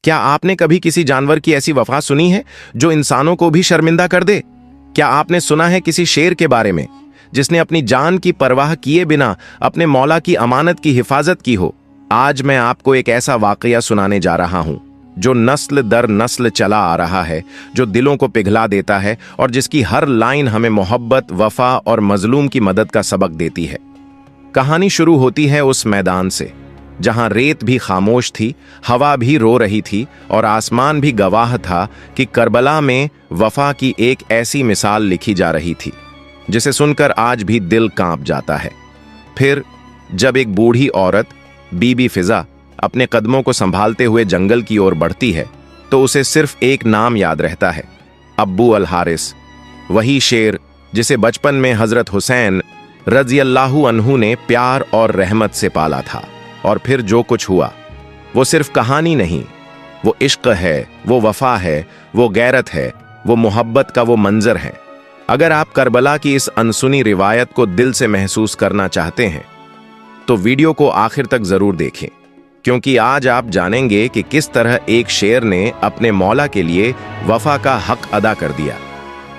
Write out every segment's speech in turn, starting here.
क्या आपने कभी किसी जानवर की ऐसी वफा सुनी है जो इंसानों को भी शर्मिंदा कर दे? क्या आपने सुना है किसी शेर के बारे में जिसने अपनी जान की परवाह किए बिना अपने मौला की अमानत की हिफाजत की हो? आज मैं आपको एक ऐसा वाकया सुनाने जा रहा हूं जो नस्ल दर नस्ल चला आ रहा है, जो दिलों को पिघला देता है और जिसकी हर लाइन हमें मोहब्बत, वफा और मजलूम की मदद का सबक देती है। कहानी शुरू होती है उस मैदान से जहां रेत भी खामोश थी, हवा भी रो रही थी और आसमान भी गवाह था कि करबला में वफा की एक ऐसी मिसाल लिखी जा रही थी जिसे सुनकर आज भी दिल कांप जाता है। फिर जब एक बूढ़ी औरत बीबी फिजा अपने कदमों को संभालते हुए जंगल की ओर बढ़ती है तो उसे सिर्फ एक नाम याद रहता है, अब्बू अल हारिस। वही शेर जिसे बचपन में हजरत हुसैन रज़ियल्लाहु अन्हु ने प्यार और रहमत से पाला था। और फिर जो कुछ हुआ वो सिर्फ कहानी नहीं, वो इश्क है, वो वफा है, वो गैरत है, वो मोहब्बत का वो मंजर है। अगर आप करबला की इस अनसुनी रिवायत को दिल से महसूस करना चाहते हैं तो वीडियो को आखिर तक जरूर देखें, क्योंकि आज आप जानेंगे कि किस तरह एक शेर ने अपने मौला के लिए वफा का हक अदा कर दिया,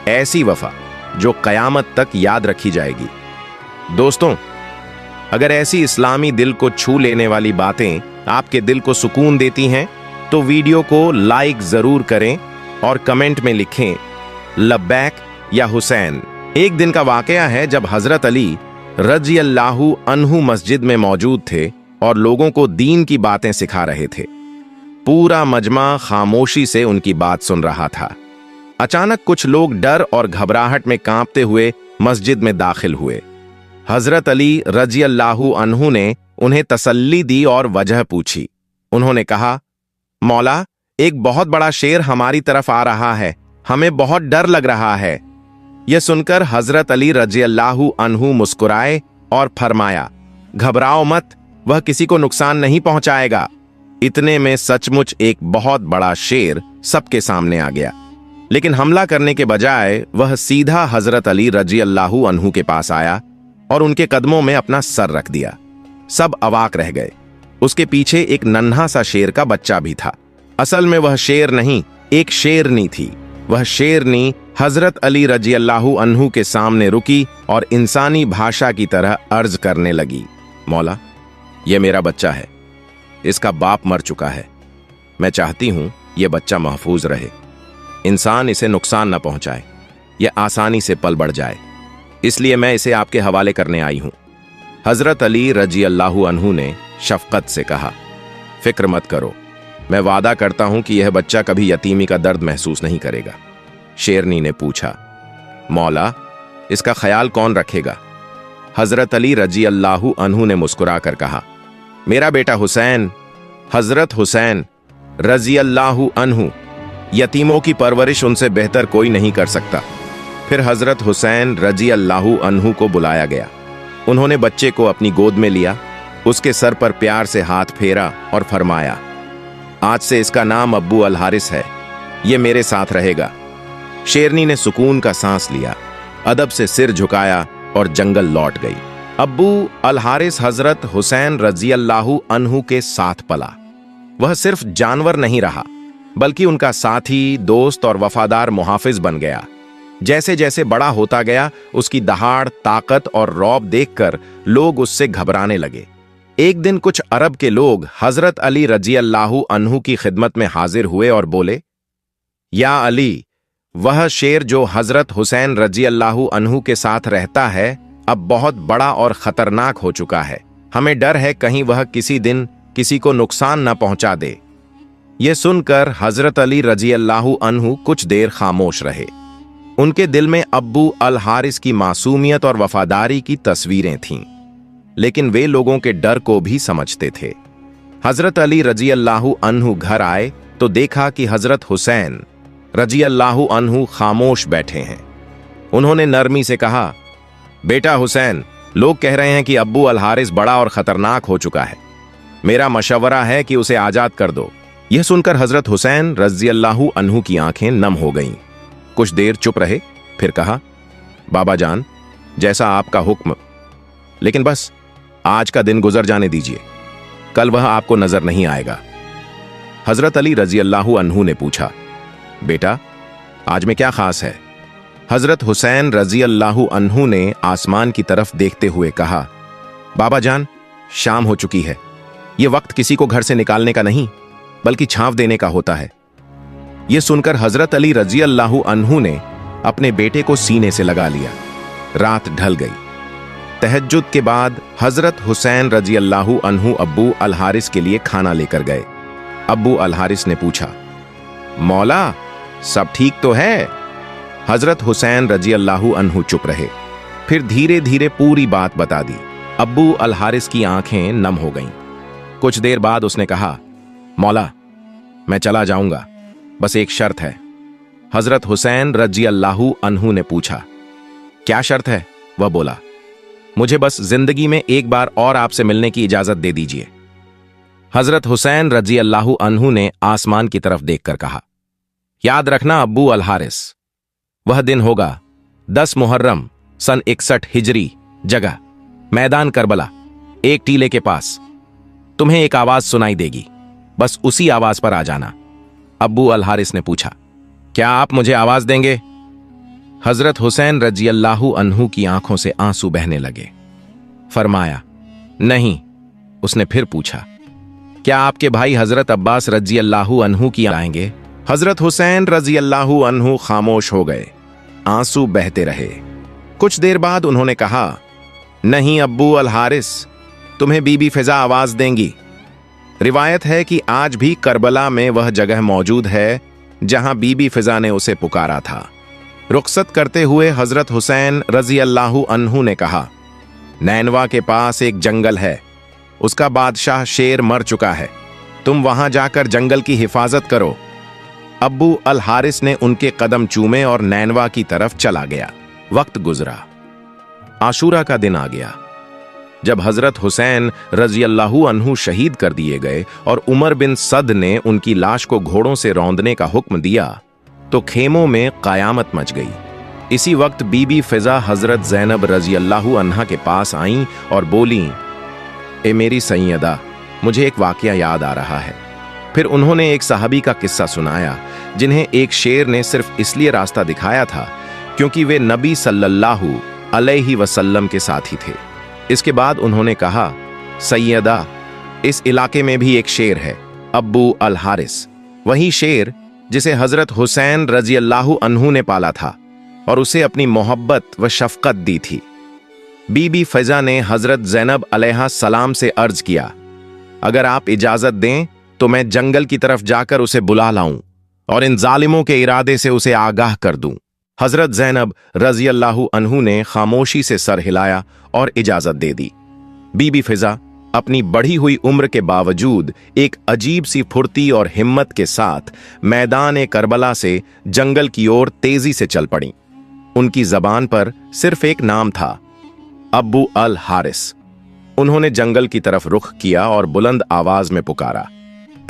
ऐसी वफा जो कयामत तक याद रखी जाएगी। दोस्तों, अगर ऐसी इस्लामी दिल को छू लेने वाली बातें आपके दिल को सुकून देती हैं तो वीडियो को लाइक जरूर करें और कमेंट में लिखें लब्बैक या हुसैन। एक दिन का वाकया है जब हजरत अली रज़ियल्लाहु अन्हु मस्जिद में मौजूद थे और लोगों को दीन की बातें सिखा रहे थे। पूरा मजमा खामोशी से उनकी बात सुन रहा था। अचानक कुछ लोग डर और घबराहट में कांपते हुए मस्जिद में दाखिल हुए। हजरत अली रज़ियल्लाहु अन्हु ने उन्हें तसल्ली दी और वजह पूछी। उन्होंने कहा, मौला, एक बहुत बड़ा शेर हमारी तरफ आ रहा है, हमें बहुत डर लग रहा है। यह सुनकर हजरत अली रज़ियल्लाहु अन्हु मुस्कुराए और फरमाया, घबराओ मत, वह किसी को नुकसान नहीं पहुंचाएगा। इतने में सचमुच एक बहुत बड़ा शेर सबके सामने आ गया, लेकिन हमला करने के बजाय वह सीधा हजरत अली रज़ियल्लाहु अन्हु के पास आया और उनके कदमों में अपना सर रख दिया। सब अवाक रह गए। उसके पीछे एक नन्हा सा शेर का बच्चा भी था। असल में वह शेर नहीं, एक शेरनी थी। वह शेरनी हजरत अली रज़ियल्लाहु अन्हु के सामने रुकी और इंसानी भाषा की तरह अर्ज करने लगी, मौला, यह मेरा बच्चा है, इसका बाप मर चुका है। मैं चाहती हूं यह बच्चा महफूज रहे, इंसान इसे नुकसान न पहुंचाए, यह आसानी से पल बढ़ जाए, इसलिए मैं इसे आपके हवाले करने आई हूं। हजरत अली रज़ियल्लाहु अन्हु ने शफकत से कहा, फिक्र मत करो, मैं वादा करता हूं कि यह बच्चा कभी यतीमी का दर्द महसूस नहीं करेगा। शेरनी ने पूछा, मौला, इसका ख्याल कौन रखेगा? हजरत अली रज़ियल्लाहु अन्हु ने मुस्कुराकर कहा, मेरा बेटा हुसैन, हजरत हुसैन रज़ियल्लाहु अन्हु। यतीमों की परवरिश उनसे बेहतर कोई नहीं कर सकता। फिर हजरत हुसैन रज़ियल्लाहु अन्हु को बुलाया गया। उन्होंने बच्चे को अपनी गोद में लिया, उसके सर पर प्यार से हाथ फेरा और फरमाया, आज से इसका नाम अब्बू अल हारिस है, ये मेरे साथ रहेगा। शेरनी ने सुकून का सांस लिया, अदब से सिर झुकाया और जंगल लौट गई। अब्बू अल हारिस हजरत हुसैन रज़ियल्लाहु अन्हु के साथ पला। वह सिर्फ जानवर नहीं रहा, बल्कि उनका साथी, दोस्त और वफादार मुहाफिज बन गया। जैसे जैसे बड़ा होता गया, उसकी दहाड़, ताकत और रौब देखकर लोग उससे घबराने लगे। एक दिन कुछ अरब के लोग हजरत अली रज़ियल्लाहु अन्हु की खिदमत में हाजिर हुए और बोले, या अली, वह शेर जो हजरत हुसैन रज़ियल्लाहु अन्हु के साथ रहता है अब बहुत बड़ा और खतरनाक हो चुका है। हमें डर है कहीं वह किसी दिन किसी को नुकसान न पहुंचा दे। यह सुनकर हजरत अली रज़ियल्लाहु अन्हु कुछ देर खामोश रहे। उनके दिल में अब्बू अल हारिस की मासूमियत और वफादारी की तस्वीरें थीं, लेकिन वे लोगों के डर को भी समझते थे। हजरत अली रज़ियल्लाहु अन्हु घर आए तो देखा कि हजरत हुसैन रज़ियल्लाहु अन्हु खामोश बैठे हैं। उन्होंने नरमी से कहा, बेटा हुसैन, लोग कह रहे हैं कि अब्बू अल हारिस बड़ा और खतरनाक हो चुका है। मेरा मशवरा है कि उसे आजाद कर दो। यह सुनकर हजरत हुसैन रज़ियल्लाहु अन्हु की आंखें नम हो गईं। कुछ देर चुप रहे, फिर कहा, बाबा जान, जैसा आपका हुक्म, लेकिन बस आज का दिन गुजर जाने दीजिए, कल वह आपको नजर नहीं आएगा। हजरत अली रजी अल्लाहु अन्हु ने पूछा, बेटा आज में क्या खास है? हजरत हुसैन रजी अल्लाहु अन्हु ने आसमान की तरफ देखते हुए कहा, बाबा जान, शाम हो चुकी है। यह वक्त किसी को घर से निकालने का नहीं बल्कि छांव देने का होता है। यह सुनकर हजरत अली रजी अल्लाहु अन्हु ने अपने बेटे को सीने से लगा लिया। रात ढल गई। तहज्जुद के बाद हजरत हुसैन रजी अल्लाहु अन्हु अब्बू अल हारिस के लिए खाना लेकर गए। अब्बू अल हारिस ने पूछा, मौला सब ठीक तो है? हजरत हुसैन रजी अल्लाहु अन्हु चुप रहे। फिर धीरे धीरे पूरी बात बता दी। अब्बू अल हारिस की आंखें नम हो गईं। कुछ देर बाद उसने कहा, मौला मैं चला जाऊंगा, बस एक शर्त है। हजरत हुसैन रजी अल्लाहु अन्हु ने पूछा, क्या शर्त है? वह बोला, मुझे बस जिंदगी में एक बार और आपसे मिलने की इजाजत दे दीजिए। हजरत हुसैन रजी अल्लाहु अन्हु ने आसमान की तरफ देखकर कहा, याद रखना अब्बू अल हारिस, वह दिन होगा 10 मुहर्रम सन 61 हिजरी, जगह मैदान करबला, एक टीले के पास। तुम्हें एक आवाज सुनाई देगी, बस उसी आवाज पर आ जाना। अब्बू अल हारिस ने पूछा, क्या आप मुझे आवाज देंगे? हजरत हुसैन रजी अल्लाहु अन्हु की आंखों से आंसू बहने लगे। फरमाया, नहीं। उसने फिर पूछा, क्या आपके भाई हजरत अब्बास रजी अल्लाहु अन्हु की आएंगे? हजरत हुसैन रजी अल्लाहु अन्हु खामोश हो गए। आंसू बहते रहे। कुछ देर बाद उन्होंने कहा, नहीं अब्बू अल हारिस, तुम्हें बीबी फिजा आवाज देंगी। रिवायत है कि आज भी करबला में वह जगह मौजूद है जहां बीबी फिजा ने उसे पुकारा था। रुखसत करते हुए हजरत हुसैन रजी अल्लाहु अन्हु ने कहा, नैनवा के पास एक जंगल है, उसका बादशाह शेर मर चुका है, तुम वहां जाकर जंगल की हिफाजत करो। अब्बू अल हारिस ने उनके कदम चूमे और नैनवा की तरफ चला गया। वक्त गुजरा। आशूरा का दिन आ गया। जब हजरत हुसैन रजी अल्लाहु अन्हु शहीद कर दिए गए और उमर बिन सद ने उनकी लाश को घोड़ों से रौंदने का हुक्म दिया तो खेमों में कयामत मच गई। इसी वक्त बीबी फिजा हजरत ज़ैनब रजी अल्लाहु अन्हा के पास आईं और बोली, ए मेरी सैयदा, मुझे एक वाकया याद आ रहा है। फिर उन्होंने एक सहाबी का किस्सा सुनाया जिन्हें एक शेर ने सिर्फ इसलिए रास्ता दिखाया था क्योंकि वे नबी सल्लल्लाहु अलैहि वसल्लम के साथी थे। इसके बाद उन्होंने कहा, सैयदा, इस इलाके में भी एक शेर है, अब्बू अल हारिस, वही शेर जिसे हजरत हुसैन रजी अल्लाहु अन्हु ने पाला था और उसे अपनी मोहब्बत व शफकत दी थी। बीबी फिजा ने हजरत ज़ैनब अलैहा सलाम से अर्ज किया, अगर आप इजाजत दें तो मैं जंगल की तरफ जाकर उसे बुला लाऊं और इन जालिमों के इरादे से उसे आगाह कर दूं। हजरत ज़ैनब रजी अल्लाहु अन्हु ने खामोशी से सर हिलाया और इजाजत दे दी। बीबी फिजा अपनी बढ़ी हुई उम्र के बावजूद एक अजीब सी फुर्ती और हिम्मत के साथ मैदान करबला से जंगल की ओर तेजी से चल पड़ी। उनकी जबान पर सिर्फ एक नाम था, अब्बू अल हारिस। उन्होंने जंगल की तरफ रुख किया और बुलंद आवाज में पुकारा,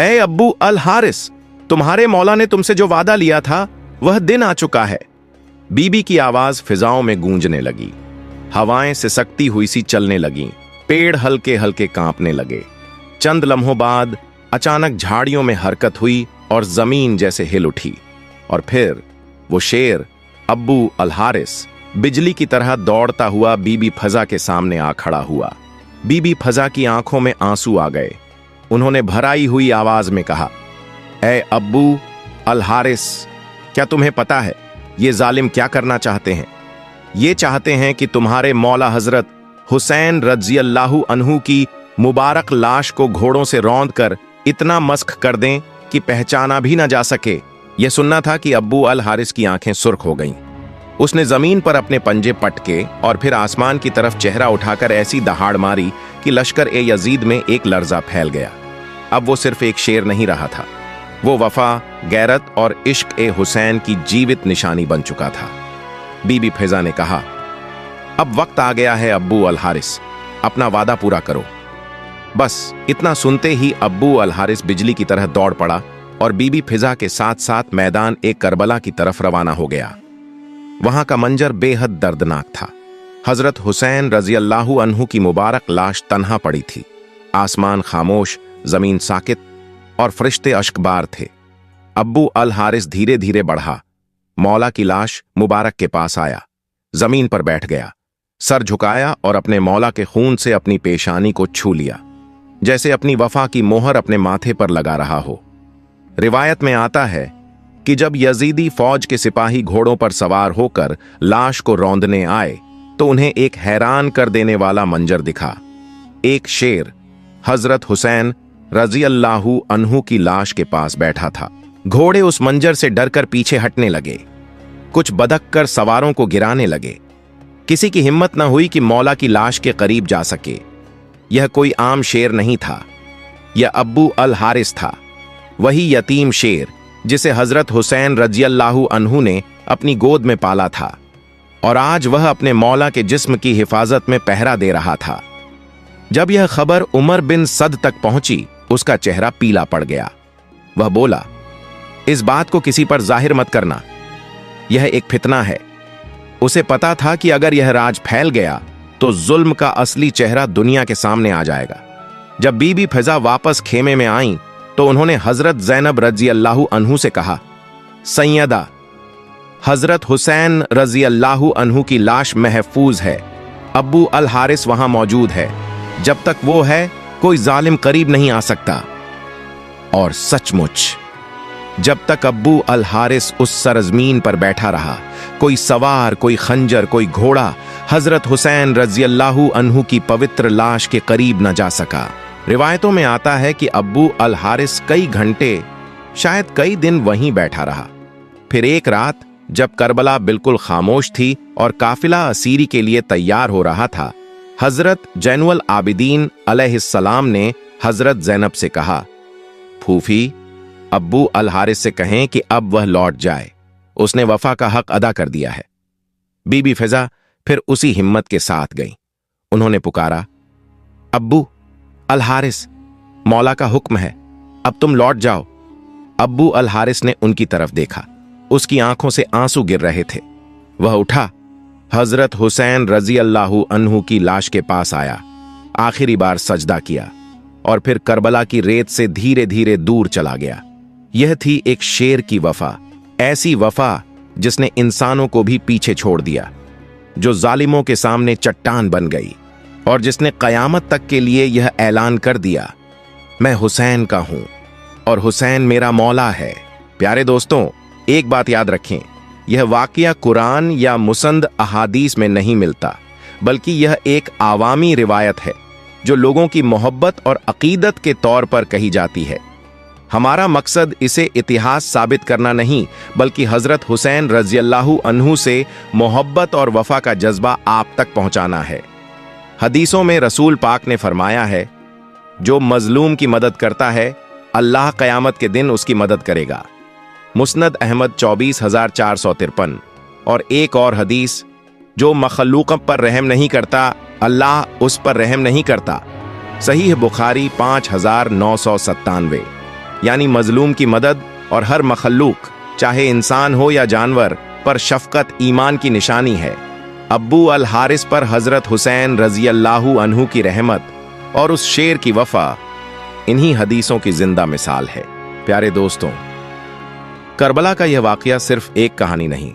ए अब्बू अल हारिस, तुम्हारे मौला ने तुमसे जो वादा लिया था वह दिन आ चुका है। बीबी की आवाज फिजाओं में गूंजने लगी। हवाएं सिसकती हुई सी चलने लगीं। पेड़ हल्के हल्के कांपने लगे। चंद लम्हों बाद अचानक झाड़ियों में हरकत हुई और जमीन जैसे हिल उठी और फिर वो शेर अब्बू अल हारिस बिजली की तरह दौड़ता हुआ बीबी फिजा के सामने आ खड़ा हुआ। बीबी फिजा की आंखों में आंसू आ गए। उन्होंने भराई हुई आवाज में कहा, ए अब्बू अल हारिस, क्या तुम्हें पता है ये जालिम क्या करना चाहते हैं? ये चाहते हैं कि तुम्हारे मौला हजरत हुसैन रजी अल्लाहु अन्हु की मुबारक लाश को घोड़ों से रौंद कर इतना मस्ख कर दें कि पहचाना भी ना जा सके। यह सुनना था कि अब्बू अल हारिस की आंखें सुर्ख हो गईं। उसने जमीन पर अपने पंजे पटके और फिर आसमान की तरफ चेहरा उठाकर ऐसी दहाड़ मारी कि लश्कर ए यजीद में एक लर्जा फैल गया। अब वो सिर्फ एक शेर नहीं रहा था, वो वफा, गैरत और इश्क ए हुसैन की जीवित निशानी बन चुका था। बीबी फिजा ने कहा, अब वक्त आ गया है अब्बू अल हारिस, अपना वादा पूरा करो। बस इतना सुनते ही अब्बू अल हारिस बिजली की तरह दौड़ पड़ा और बीबी फिजा के साथ साथ मैदान एक करबला की तरफ रवाना हो गया। वहां का मंजर बेहद दर्दनाक था। हजरत हुसैन रजी अल्लाहु अन्हु की मुबारक लाश तन्हा पड़ी थी। आसमान खामोश, जमीन साकित और फरिश्ते अश्कबार थे। अब्बू अल हारिस धीरे धीरे बढ़ा, मौला की लाश मुबारक के पास आया, जमीन पर बैठ गया, सर झुकाया और अपने मौला के खून से अपनी पेशानी को छू लिया, जैसे अपनी वफा की मोहर अपने माथे पर लगा रहा हो। रिवायत में आता है कि जब यजीदी फौज के सिपाही घोड़ों पर सवार होकर लाश को रौंदने आए तो उन्हें एक हैरान कर देने वाला मंजर दिखा। एक शेर हजरत हुसैन रजी अल्लाहु अन्हु की लाश के पास बैठा था। घोड़े उस मंजर से डरकर पीछे हटने लगे, कुछ बदक कर सवारों को गिराने लगे। किसी की हिम्मत न हुई कि मौला की लाश के करीब जा सके। यह कोई आम शेर नहीं था, यह अब्बू अल हारिस था, वही यतीम शेर जिसे हजरत हुसैन रजियल्लाहु अन्हु ने अपनी गोद में पाला था और आज वह अपने मौला के जिस्म की हिफाजत में पहरा दे रहा था। जब यह खबर उमर बिन सद तक पहुंची, उसका चेहरा पीला पड़ गया। वह बोला, इस बात को किसी पर जाहिर मत करना, यह एक फितना है। उसे पता था कि अगर यह राज फैल गया तो जुल्म का असली चेहरा दुनिया के सामने आ जाएगा। जब बीबी फिजा वापस खेमे में आईं तो उन्होंने हजरत ज़ैनब रजी अल्लाहु अन्हु से कहा, सैयदा, हजरत हुसैन रजी अल्लाहु अन्हु की लाश महफूज है, अब्बू अल हारिस वहां मौजूद है, जब तक वो है कोई जालिम करीब नहीं आ सकता। और सचमुच जब तक अब्बू अल हारिस उस सरजमीन पर बैठा रहा, कोई सवार, कोई खंजर, कोई घोड़ा हजरत हुसैन रजी अल्लाहु अन्हु की पवित्र लाश के करीब न जा सका। रिवायतों में आता है कि अब्बू अल हारिस कई घंटे, शायद कई दिन वहीं बैठा रहा। फिर एक रात जब करबला बिल्कुल खामोश थी और काफिला असीरी के लिए तैयार हो रहा था, हजरत जैनुल आबिदीन अलैहिस्सलाम ने हजरत ज़ैनब से कहा, फूफी, अब्बू अल हारिस से कहें कि अब वह लौट जाए, उसने वफा का हक अदा कर दिया है। बीबी फिजा फिर उसी हिम्मत के साथ गई। उन्होंने पुकारा, अब्बू अल हारिस, मौला का हुक्म है, अब तुम लौट जाओ। अब्बू अल हारिस ने उनकी तरफ देखा, उसकी आंखों से आंसू गिर रहे थे। वह उठा, हजरत हुसैन रजी अल्लाहु अन्हु की लाश के पास आया, आखिरी बार सजदा किया और फिर करबला की रेत से धीरे धीरे दूर चला गया। यह थी एक शेर की वफा, ऐसी वफा जिसने इंसानों को भी पीछे छोड़ दिया, जो जालिमों के सामने चट्टान बन गई और जिसने कयामत तक के लिए यह ऐलान कर दिया, मैं हुसैन का हूं और हुसैन मेरा मौला है। प्यारे दोस्तों, एक बात याद रखें, यह वाकया कुरान या मुसंद अहादीस में नहीं मिलता, बल्कि यह एक आवामी रिवायत है जो लोगों की मोहब्बत और अकीदत के तौर पर कही जाती है। हमारा मकसद इसे इतिहास साबित करना नहीं, बल्कि हजरत हुसैन रज़ियल्लाहु अन्हु से मोहब्बत और वफा का जज्बा आप तक पहुंचाना है। हदीसों में रसूल पाक ने फरमाया है, जो मजलूम की मदद करता है, अल्लाह क़यामत के दिन उसकी मदद करेगा। मुस्नद अहमद 24,453। और एक और हदीस, जो मखलूक़ पर रहम नहीं करता, अल्लाह उस पर रहम नहीं करता। सहीह बुखारी 5,997। यानी मजलूम की मदद और हर मखलूक, चाहे इंसान हो या जानवर, पर शफकत ईमान की निशानी है। अब्बू अल हारिस पर हजरत हुसैन रज़ियल्लाहु अन्हु की रहमत और उस शेर की वफा इन्हीं हदीसों की जिंदा मिसाल है। प्यारे दोस्तों, करबला का यह वाकया सिर्फ एक कहानी नहीं,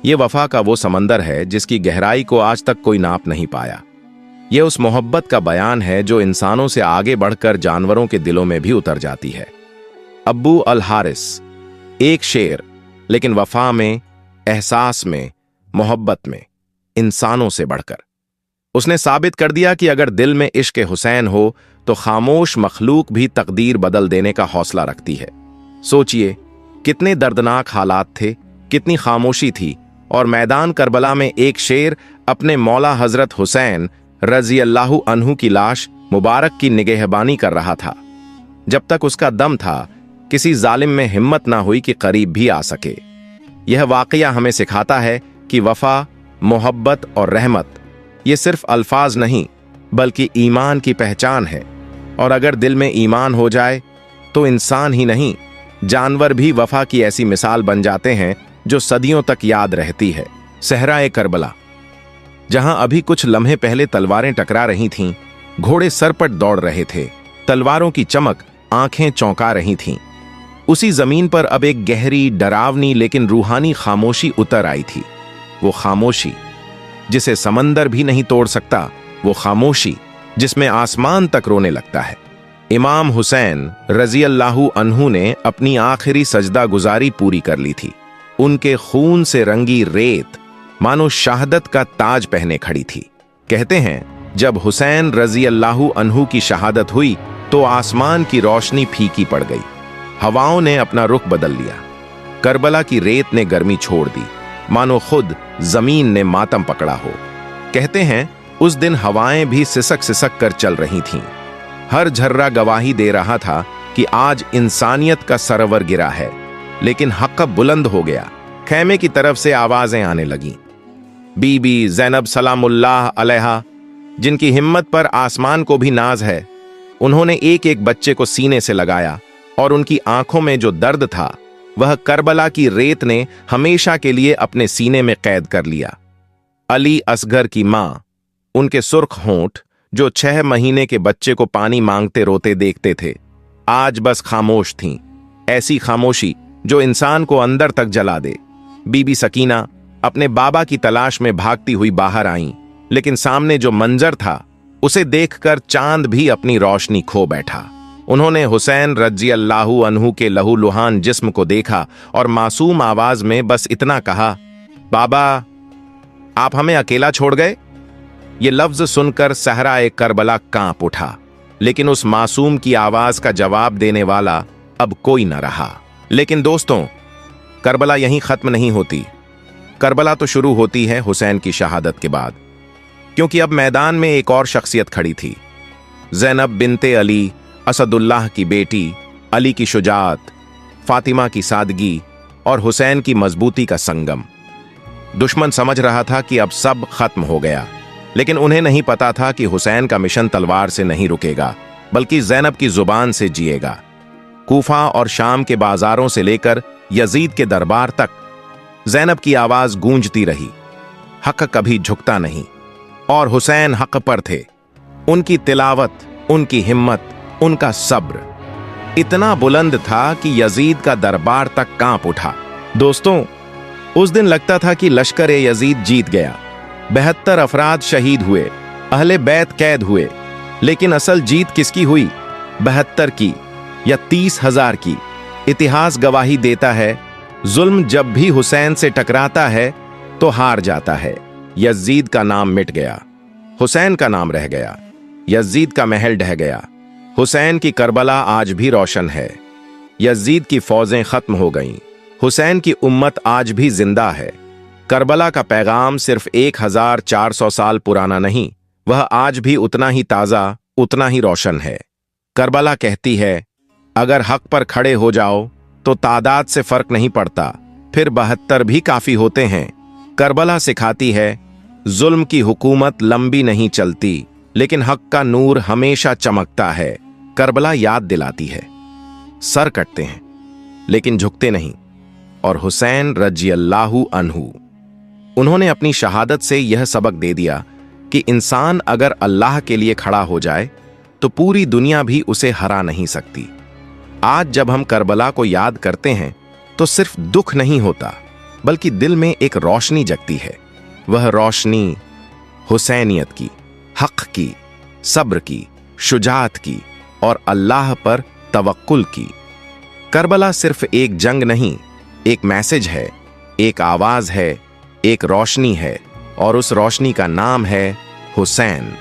यह वफा का वो समंदर है जिसकी गहराई को आज तक कोई नाप नहीं पाया। यह उस मोहब्बत का बयान है जो इंसानों से आगे बढ़कर जानवरों के दिलों में भी उतर जाती है। अब्बू अल हारिस एक शेर, लेकिन वफा में, एहसास में, मोहब्बत में इंसानों से बढ़कर। उसने साबित कर दिया कि अगर दिल में इश्क हुसैन हो तो खामोश मखलूक भी तकदीर बदल देने का हौसला रखती है। सोचिए, कितने दर्दनाक हालात थे, कितनी खामोशी थी, और मैदान करबला में एक शेर अपने मौला हजरत हुसैन रज़ियल्लाहु अन्हु की लाश मुबारक की निगहबानी कर रहा था। जब तक उसका दम था, किसी जालिम में हिम्मत ना हुई कि करीब भी आ सके। यह वाकया हमें सिखाता है कि वफा, मोहब्बत और रहमत ये सिर्फ अल्फाज नहीं, बल्कि ईमान की पहचान है। और अगर दिल में ईमान हो जाए तो इंसान ही नहीं, जानवर भी वफा की ऐसी मिसाल बन जाते हैं जो सदियों तक याद रहती है। सहरा-ए करबला, जहां अभी कुछ लम्हे पहले तलवारें टकरा रही थीं, घोड़े सरपट दौड़ रहे थे। तलवारों की चमक आंखें चौंका रही थीं। उसी जमीन पर अब एक गहरी, डरावनी लेकिन रूहानी खामोशी उतर आई थी। वो खामोशी जिसे समंदर भी नहीं तोड़ सकता, वो खामोशी जिसमें आसमान तक रोने लगता है। इमाम हुसैन रजी अल्लाहु अन्हु ने अपनी आखिरी सजदा गुजारी पूरी कर ली थी। उनके खून से रंगी रेत मानो शहादत का ताज पहने खड़ी थी। कहते हैं जब हुसैन रजी अल्लाहु अन्हु की शहादत हुई तो आसमान की रोशनी फीकी पड़ गई, हवाओं ने अपना रुख बदल लिया, करबला की रेत ने गर्मी छोड़ दी, मानो खुद जमीन ने मातम पकड़ा हो। कहते हैं उस दिन हवाएं भी सिसक सिसक कर चल रही थीं। हर झर्रा गवाही दे रहा था कि आज इंसानियत का सरवर गिरा है। लेकिन हक़ बुलंद हो गया। खैमे की तरफ से आवाजें आने लगीं। बीबी ज़ैनब सलामुल्लाह अलैहा, जिनकी हिम्मत पर आसमान को भी नाज है, उन्होंने एक एक बच्चे को सीने से लगाया और उनकी आंखों में जो दर्द था वह करबला की रेत ने हमेशा के लिए अपने सीने में कैद कर लिया। अली असगर की मां, उनके सुर्ख होंठ जो 6 महीने के बच्चे को पानी मांगते रोते देखते थे, आज बस खामोश थीं। ऐसी खामोशी जो इंसान को अंदर तक जला दे। बीबी सकीना अपने बाबा की तलाश में भागती हुई बाहर आईं, लेकिन सामने जो मंजर था उसे देखकर चांद भी अपनी रोशनी खो बैठा। उन्होंने हुसैन रजी अल्लाहु अन्हु के लहूलुहान जिस्म को देखा और मासूम आवाज में बस इतना कहा, बाबा आप हमें अकेला छोड़ गए। ये लफ्ज सुनकर सहरा करबला कांप उठा, लेकिन उस मासूम की आवाज का जवाब देने वाला अब कोई न रहा। लेकिन दोस्तों, करबला यहीं खत्म नहीं होती। करबला तो शुरू होती है हुसैन की शहादत के बाद, क्योंकि अब मैदान में एक और शख्सियत खड़ी थी। ज़ैनब बिनते अली, असदुल्लाह की बेटी, अली की शुजाअत, फातिमा की सादगी और हुसैन की मजबूती का संगम। दुश्मन समझ रहा था कि अब सब खत्म हो गया, लेकिन उन्हें नहीं पता था कि हुसैन का मिशन तलवार से नहीं रुकेगा, बल्कि ज़ैनब की जुबान से जिएगा। कूफा और शाम के बाजारों से लेकर यजीद के दरबार तक ज़ैनब की आवाज गूंजती रही, हक कभी झुकता नहीं और हुसैन हक पर थे। उनकी तिलावत, उनकी हिम्मत, उनका सब्र इतना बुलंद था कि यजीद का दरबार तक कांप उठा। दोस्तों, उस दिन लगता था कि लश्कर ए यजीद जीत गया। 72 अफराद शहीद हुए, अहले बैत कैद हुए, लेकिन असल जीत किसकी हुई? 72 की या 30,000 की? इतिहास गवाही देता है, जुल्म जब भी हुसैन से टकराता है तो हार जाता है। यजीद का नाम मिट गया, हुसैन का नाम रह गया। यजीद का महल ढह गया, हुसैन की करबला आज भी रोशन है। यजीद की फौजें खत्म हो गईं, हुसैन की उम्मत आज भी जिंदा है। करबला का पैगाम सिर्फ 1400 साल पुराना नहीं, वह आज भी उतना ही ताजा, उतना ही रोशन है। करबला कहती है, अगर हक पर खड़े हो जाओ तो तादाद से फर्क नहीं पड़ता, फिर 72 भी काफी होते हैं। करबला सिखाती है, जुल्म की हुकूमत लंबी नहीं चलती, लेकिन हक का नूर हमेशा चमकता है। करबला याद दिलाती है, सर कटते हैं लेकिन झुकते नहीं। और हुसैन रजी अल्लाहु अन्हु, उन्होंने अपनी शहादत से यह सबक दे दिया कि इंसान अगर अल्लाह के लिए खड़ा हो जाए तो पूरी दुनिया भी उसे हरा नहीं सकती। आज जब हम करबला को याद करते हैं तो सिर्फ दुख नहीं होता, बल्कि दिल में एक रोशनी जगती है। वह रोशनी हुसैनियत की, हक की, सब्र की, शुजाअत की और अल्लाह पर तवक्कुल की। करबला सिर्फ एक जंग नहीं, एक मैसेज है, एक आवाज है, एक रोशनी है, और उस रोशनी का नाम है हुसैन।